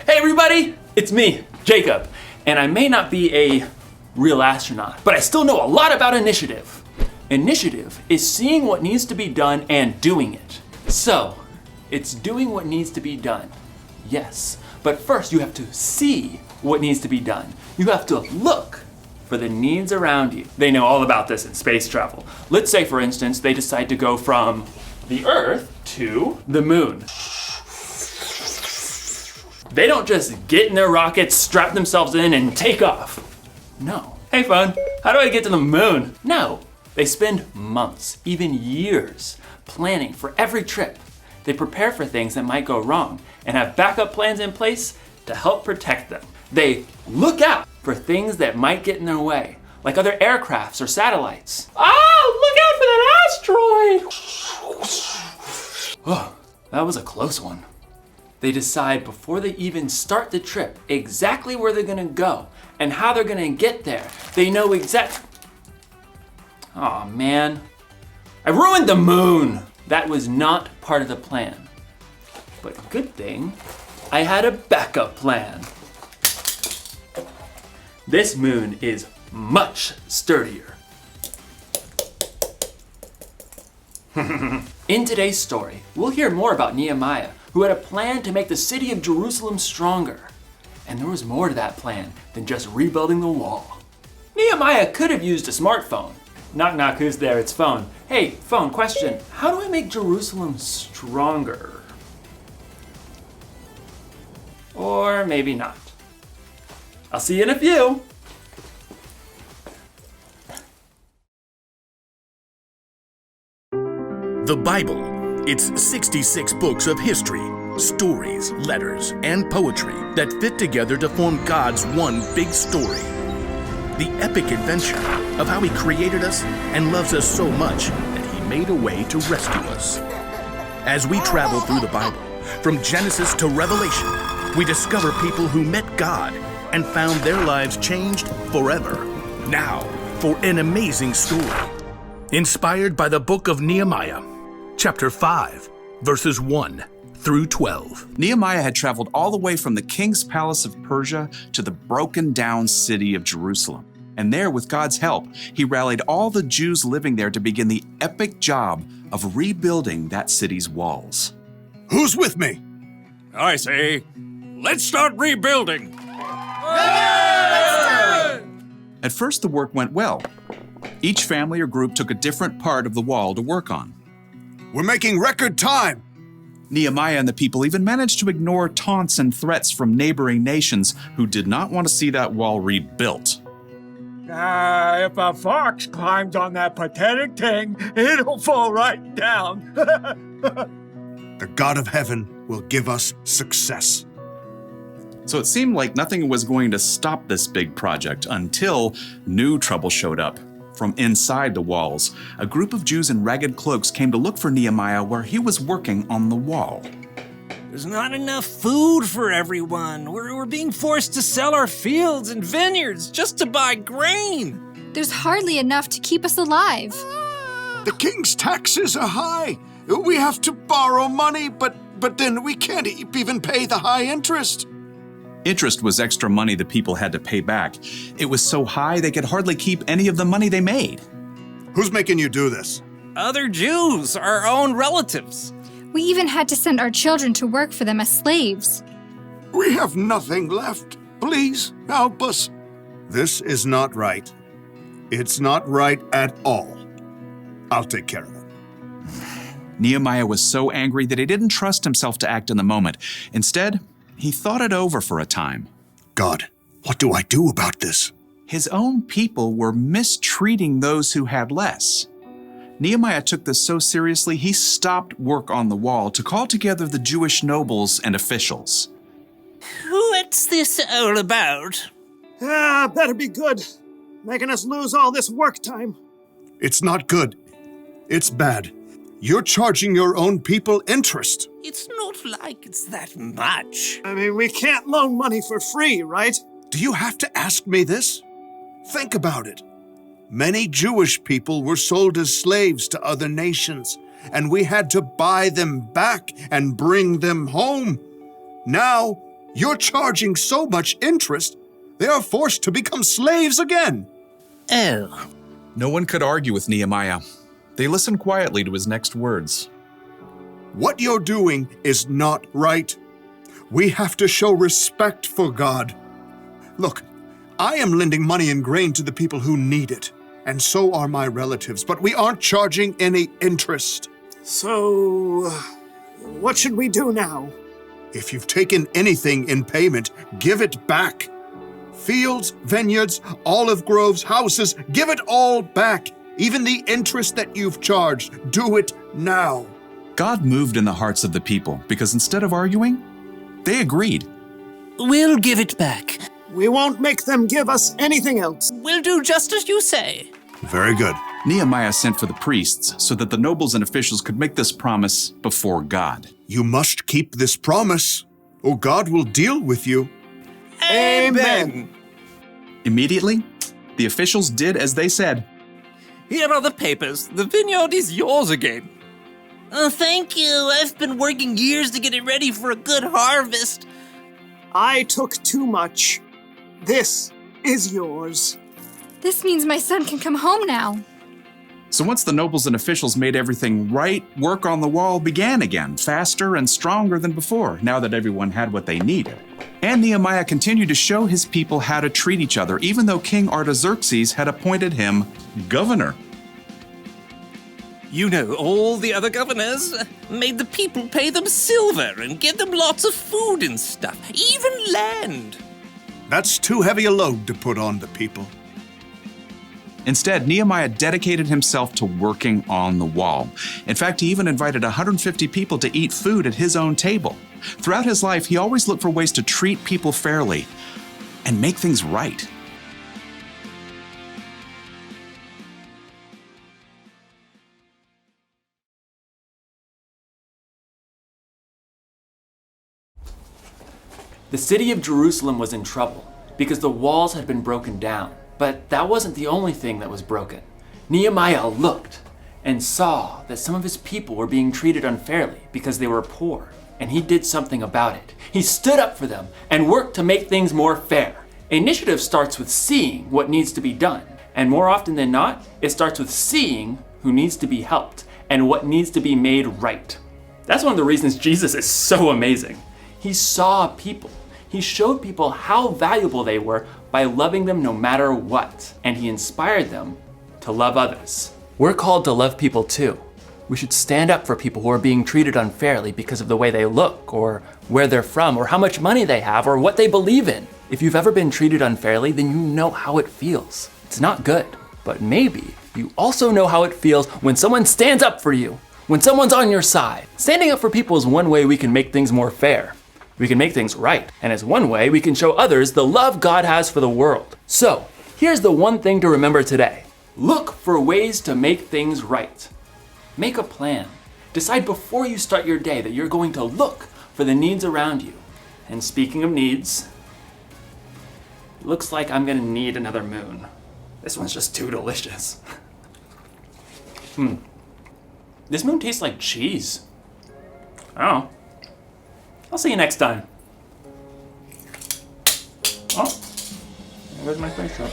Hey everybody, it's me, Jacob, and I may not be a real astronaut, but I still know a lot about initiative. Initiative is seeing what needs to be done and doing it. So, it's doing what needs to be done. Yes, but first you have to see what needs to be done. You have to look for the needs around you. They know all about this in space travel. Let's say, for instance, they decide to go from the Earth to the moon. They don't just get in their rockets, strap themselves in, and take off. No. Hey phone, how do I get to the moon? No. They spend months, even years, planning for every trip. They prepare for things that might go wrong and have backup plans in place to help protect them. They look out for things that might get in their way, like other aircrafts or satellites. Oh, look out for that asteroid! Oh, that was a close one. They decide before they even start the trip exactly where they're gonna go and how they're gonna get there. They know Aw, man. I ruined the moon! That was not part of the plan. But good thing, I had a backup plan. This moon is much sturdier. In today's story, we'll hear more about Nehemiah, who had a plan to make the city of Jerusalem stronger. And there was more to that plan than just rebuilding the wall. Nehemiah could have used a smartphone. Knock knock, who's there? It's phone. Hey, phone, question. How do I make Jerusalem stronger? Or maybe not. I'll see you in a few. The Bible. It's 66 books of history, stories, letters, and poetry that fit together to form God's one big story. The epic adventure of how He created us and loves us so much that He made a way to rescue us. As we travel through the Bible, from Genesis to Revelation, we discover people who met God and found their lives changed forever. Now, for an amazing story. Inspired by the book of Nehemiah, chapter 5, verses 1 through 12. Nehemiah had traveled all the way from the king's palace of Persia to the broken down city of Jerusalem. And there, with God's help, he rallied all the Jews living there to begin the epic job of rebuilding that city's walls. Who's with me? I say, let's start rebuilding. At first, the work went well. Each family or group took a different part of the wall to work on. We're making record time. Nehemiah and the people even managed to ignore taunts and threats from neighboring nations who did not want to see that wall rebuilt. If a fox climbs on that pathetic thing, it'll fall right down. The God of heaven will give us success. So it seemed like nothing was going to stop this big project until new trouble showed up. From inside the walls, a group of Jews in ragged cloaks came to look for Nehemiah where he was working on the wall. There's not enough food for everyone. We're being forced to sell our fields and vineyards just to buy grain. There's hardly enough to keep us alive. The king's taxes are high. We have to borrow money, but then we can't even pay the high interest. Interest was extra money the people had to pay back. It was so high they could hardly keep any of the money they made. Who's making you do this? Other Jews, our own relatives. We even had to send our children to work for them as slaves. We have nothing left. Please help us. This is not right. It's not right at all. I'll take care of it. Nehemiah was so angry that he didn't trust himself to act in the moment. Instead, he thought it over for a time. God, what do I do about this? His own people were mistreating those who had less. Nehemiah took this so seriously, he stopped work on the wall to call together the Jewish nobles and officials. What's this all about? Better be good. Making us lose all this work time. It's not good. It's bad. You're charging your own people interest. It's not like it's that much. I mean, we can't loan money for free, right? Do you have to ask me this? Think about it. Many Jewish people were sold as slaves to other nations, and we had to buy them back and bring them home. Now, you're charging so much interest, they are forced to become slaves again. Oh. No one could argue with Nehemiah. They listened quietly to his next words. What you're doing is not right. We have to show respect for God. Look, I am lending money and grain to the people who need it, and so are my relatives, but we aren't charging any interest. So, what should we do now? If you've taken anything in payment, give it back. Fields, vineyards, olive groves, houses, give it all back. Even the interest that you've charged, do it now. God moved in the hearts of the people because instead of arguing, they agreed. We'll give it back. We won't make them give us anything else. We'll do just as you say. Very good. Nehemiah sent for the priests so that the nobles and officials could make this promise before God. You must keep this promise, or God will deal with you. Amen. Immediately, the officials did as they said. Here are the papers. The vineyard is yours again. Oh, thank you. I've been working years to get it ready for a good harvest. I took too much. This is yours. This means my son can come home now. So once the nobles and officials made everything right, work on the wall began again, faster and stronger than before, now that everyone had what they needed. And Nehemiah continued to show his people how to treat each other, even though King Artaxerxes had appointed him governor. You know, all the other governors made the people pay them silver and give them lots of food and stuff, even land. That's too heavy a load to put on the people. Instead, Nehemiah dedicated himself to working on the wall. In fact, he even invited 150 people to eat food at his own table. Throughout his life, he always looked for ways to treat people fairly and make things right. The city of Jerusalem was in trouble because the walls had been broken down. But that wasn't the only thing that was broken. Nehemiah looked and saw that some of his people were being treated unfairly because they were poor, and he did something about it. He stood up for them and worked to make things more fair. Initiative starts with seeing what needs to be done, and more often than not, it starts with seeing who needs to be helped and what needs to be made right. That's one of the reasons Jesus is so amazing. He saw people. He showed people how valuable they were by loving them no matter what, and he inspired them to love others. We're called to love people too. We should stand up for people who are being treated unfairly because of the way they look, or where they're from, or how much money they have, or what they believe in. If you've ever been treated unfairly, then you know how it feels. It's not good, but maybe you also know how it feels when someone stands up for you, when someone's on your side. Standing up for people is one way we can make things more fair. We can make things right, and it's one way we can show others the love God has for the world. So, here's the one thing to remember today. Look for ways to make things right. Make a plan. Decide before you start your day that you're going to look for the needs around you. And speaking of needs, it looks like I'm gonna need another moon. This one's just too delicious. This moon tastes like cheese. Oh. I'll see you next time. Oh, there goes my space truck.